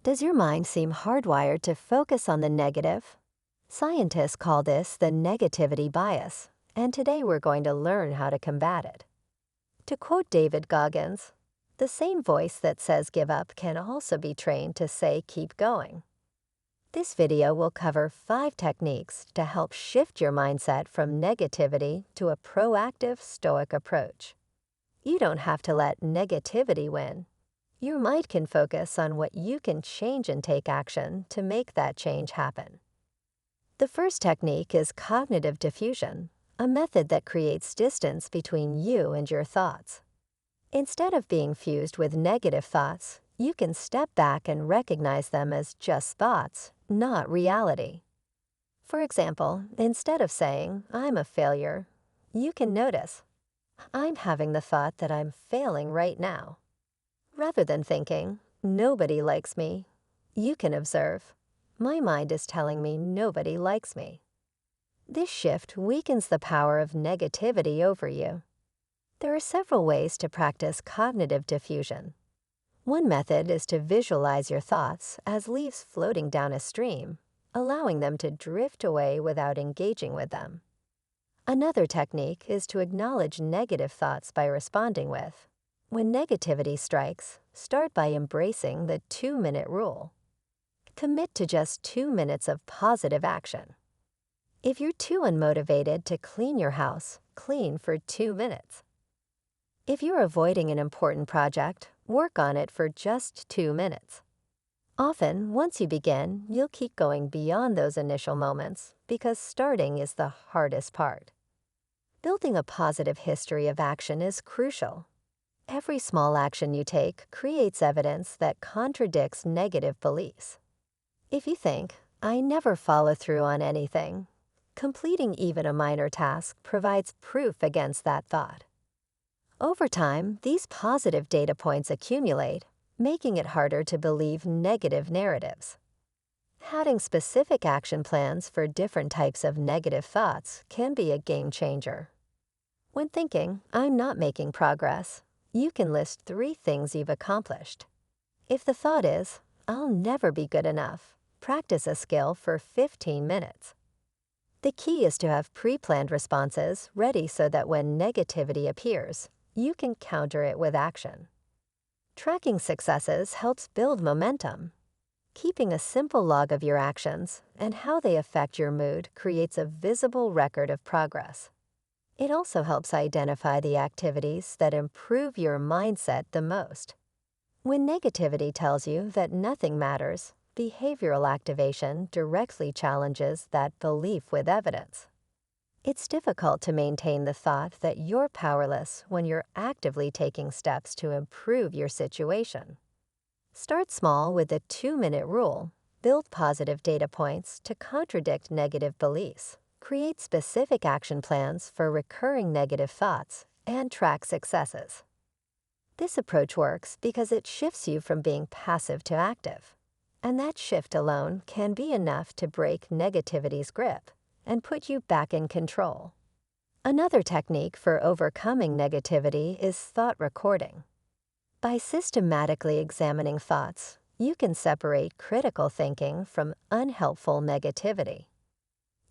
Does your mind seem hardwired to focus on the negative? Scientists call this the negativity bias, and today we're going to learn how to combat it. To quote David Goggins, the same voice that says give up can also be trained to say keep going. This video will cover 5 techniques to help shift your mindset from negativity to a proactive Stoic approach. You don't have to let negativity win. Your mind can focus on what you can change and take action to make that change happen. The first technique is cognitive diffusion, a method that creates distance between you and your thoughts. Instead of being fused with negative thoughts, you can step back and recognize them as just thoughts, not reality. For example, instead of saying, "I'm a failure," you can notice, "I'm having the thought that I'm failing right now." Rather than thinking, "Nobody likes me," you can observe, "My mind is telling me nobody likes me." This shift weakens the power of negativity over you. There are several ways to practice cognitive diffusion. One method is to visualize your thoughts as leaves floating down a stream, allowing them to drift away without engaging with them. Another technique is to acknowledge negative thoughts by responding with, when negativity strikes, start by embracing the 2-minute rule. Commit to just 2 minutes of positive action. If you're too unmotivated to clean your house, clean for 2 minutes. If you're avoiding an important project, work on it for just 2 minutes. Often, once you begin, you'll keep going beyond those initial moments because starting is the hardest part. Building a positive history of action is crucial. Every small action you take creates evidence that contradicts negative beliefs. If you think, "I never follow through on anything," completing even a minor task provides proof against that thought. Over time, these positive data points accumulate, making it harder to believe negative narratives. Having specific action plans for different types of negative thoughts can be a game changer. When thinking, "I'm not making progress," you can list 3 things you've accomplished. If the thought is, "I'll never be good enough," practice a skill for 15 minutes. The key is to have pre-planned responses ready so that when negativity appears, you can counter it with action. Tracking successes helps build momentum. Keeping a simple log of your actions and how they affect your mood creates a visible record of progress. It also helps identify the activities that improve your mindset the most. When negativity tells you that nothing matters, behavioral activation directly challenges that belief with evidence. It's difficult to maintain the thought that you're powerless when you're actively taking steps to improve your situation. Start small with the 2-minute rule. Build positive data points to contradict negative beliefs. Create specific action plans for recurring negative thoughts and track successes. This approach works because it shifts you from being passive to active. And that shift alone can be enough to break negativity's grip and put you back in control. Another technique for overcoming negativity is thought recording. By systematically examining thoughts, you can separate critical thinking from unhelpful negativity.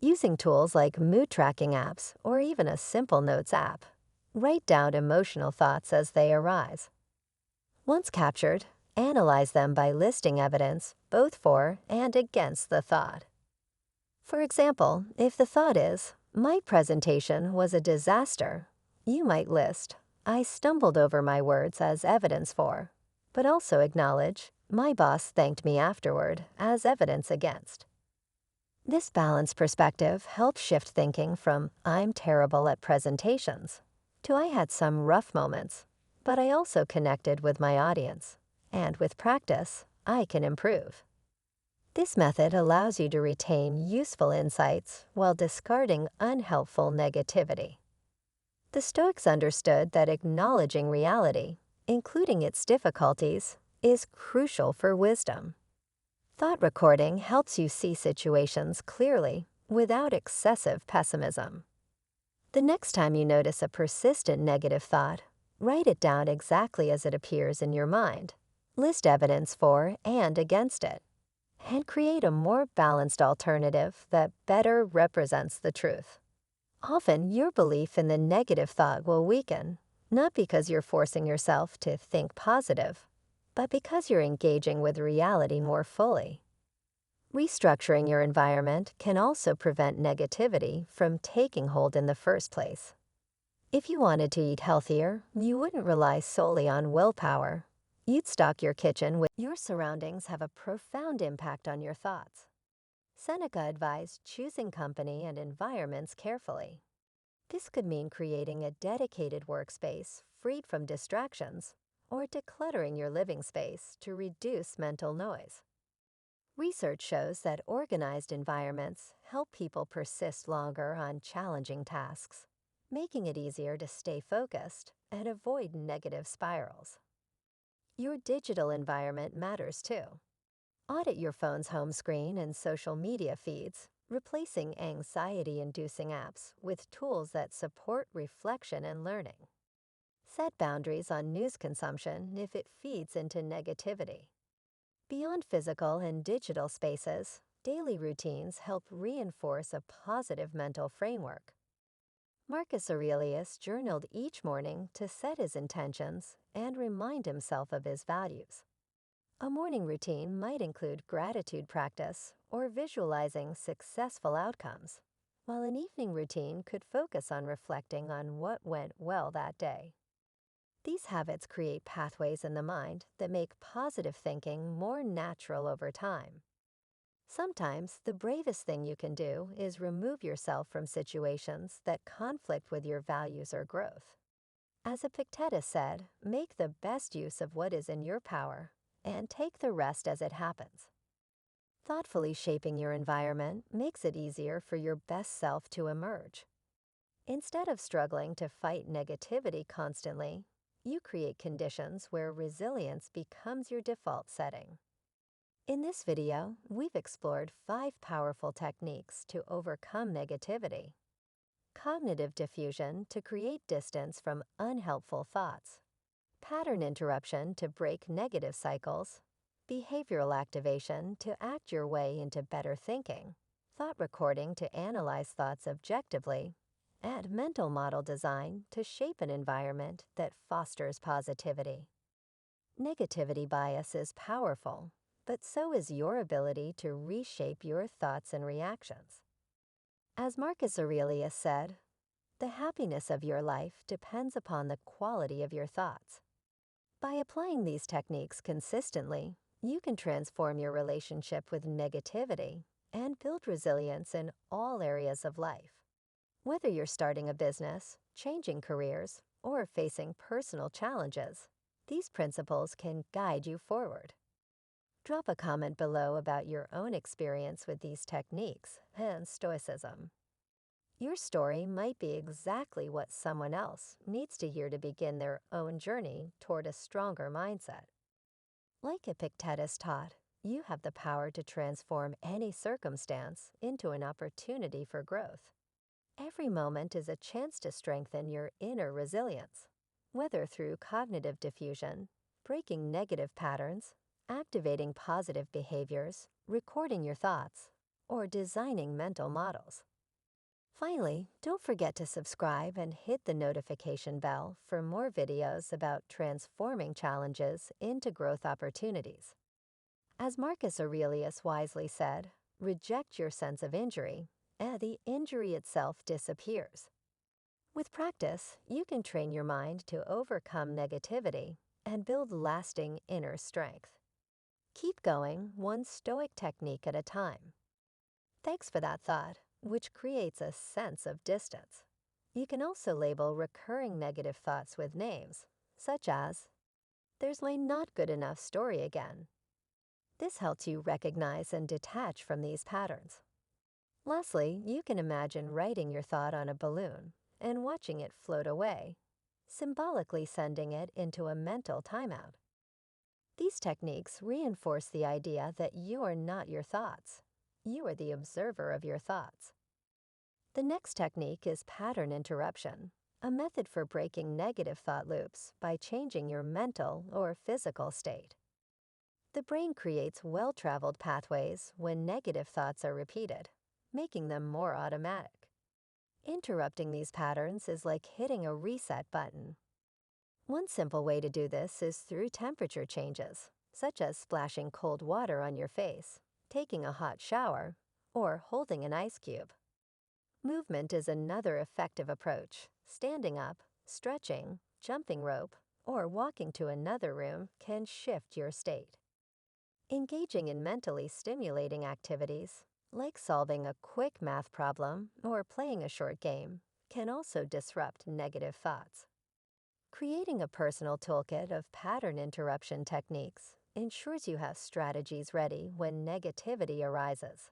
Using tools like mood tracking apps or even a simple notes app, write down emotional thoughts as they arise. Once captured, analyze them by listing evidence both for and against the thought. For example, if the thought is, "My presentation was a disaster," you might list, "I stumbled over my words" as evidence for, but also acknowledge, "My boss thanked me afterward" as evidence against. This balanced perspective helps shift thinking from "I'm terrible at presentations" to "I had some rough moments, but I also connected with my audience, and with practice, I can improve." This method allows you to retain useful insights while discarding unhelpful negativity. The Stoics understood that acknowledging reality, including its difficulties, is crucial for wisdom. Thought recording helps you see situations clearly without excessive pessimism. The next time you notice a persistent negative thought, write it down exactly as it appears in your mind. List evidence for and against it, and create a more balanced alternative that better represents the truth. Often, your belief in the negative thought will weaken, not because you're forcing yourself to think positive, but because you're engaging with reality more fully. Restructuring your environment can also prevent negativity from taking hold in the first place. If you wanted to eat healthier, you wouldn't rely solely on willpower. You'd stock your kitchen with your surroundings have a profound impact on your thoughts. Seneca advised choosing company and environments carefully. This could mean creating a dedicated workspace freed from distractions or decluttering your living space to reduce mental noise. Research shows that organized environments help people persist longer on challenging tasks, making it easier to stay focused and avoid negative spirals. Your digital environment matters too. Audit your phone's home screen and social media feeds, replacing anxiety-inducing apps with tools that support reflection and learning. Set boundaries on news consumption if it feeds into negativity. Beyond physical and digital spaces, daily routines help reinforce a positive mental framework. Marcus Aurelius journaled each morning to set his intentions and remind himself of his values. A morning routine might include gratitude practice or visualizing successful outcomes, while an evening routine could focus on reflecting on what went well that day. These habits create pathways in the mind that make positive thinking more natural over time. Sometimes the bravest thing you can do is remove yourself from situations that conflict with your values or growth. As Epictetus said, make the best use of what is in your power and take the rest as it happens. Thoughtfully shaping your environment makes it easier for your best self to emerge. Instead of struggling to fight negativity constantly, you create conditions where resilience becomes your default setting. In this video, we've explored 5 powerful techniques to overcome negativity. Cognitive diffusion to create distance from unhelpful thoughts. Pattern interruption to break negative cycles. Behavioral activation to act your way into better thinking. Thought recording to analyze thoughts objectively. And mental model design to shape an environment that fosters positivity. Negativity bias is powerful, but so is your ability to reshape your thoughts and reactions. As Marcus Aurelius said, the happiness of your life depends upon the quality of your thoughts. By applying these techniques consistently, you can transform your relationship with negativity and build resilience in all areas of life. Whether you're starting a business, changing careers, or facing personal challenges, these principles can guide you forward. Drop a comment below about your own experience with these techniques and Stoicism. Your story might be exactly what someone else needs to hear to begin their own journey toward a stronger mindset. Like Epictetus taught, you have the power to transform any circumstance into an opportunity for growth. Every moment is a chance to strengthen your inner resilience, whether through cognitive diffusion, breaking negative patterns, activating positive behaviors, recording your thoughts, or designing mental models. Finally, don't forget to subscribe and hit the notification bell for more videos about transforming challenges into growth opportunities. As Marcus Aurelius wisely said, reject your sense of injury, and the injury itself disappears. With practice, you can train your mind to overcome negativity and build lasting inner strength. Keep going one Stoic technique at a time. Thanks for that thought, which creates a sense of distance. You can also label recurring negative thoughts with names, such as, "There's my not good enough story again." This helps you recognize and detach from these patterns. Lastly, you can imagine writing your thought on a balloon and watching it float away, symbolically sending it into a mental timeout. These techniques reinforce the idea that you are not your thoughts. You are the observer of your thoughts. The next technique is pattern interruption, a method for breaking negative thought loops by changing your mental or physical state. The brain creates well-traveled pathways when negative thoughts are repeated, making them more automatic. Interrupting these patterns is like hitting a reset button. One simple way to do this is through temperature changes, such as splashing cold water on your face, taking a hot shower, or holding an ice cube. Movement is another effective approach. Standing up, stretching, jumping rope, or walking to another room can shift your state. Engaging in mentally stimulating activities, like solving a quick math problem or playing a short game, can also disrupt negative thoughts. Creating a personal toolkit of pattern interruption techniques ensures you have strategies ready when negativity arises.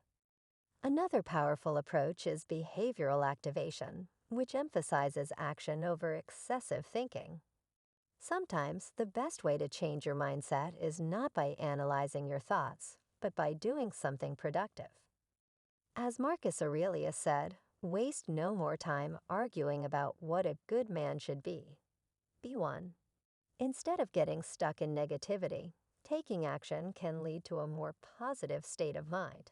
Another powerful approach is behavioral activation, which emphasizes action over excessive thinking. Sometimes the best way to change your mindset is not by analyzing your thoughts, but by doing something productive. As Marcus Aurelius said, waste no more time arguing about what a good man should be. Be one. Instead of getting stuck in negativity, taking action can lead to a more positive state of mind.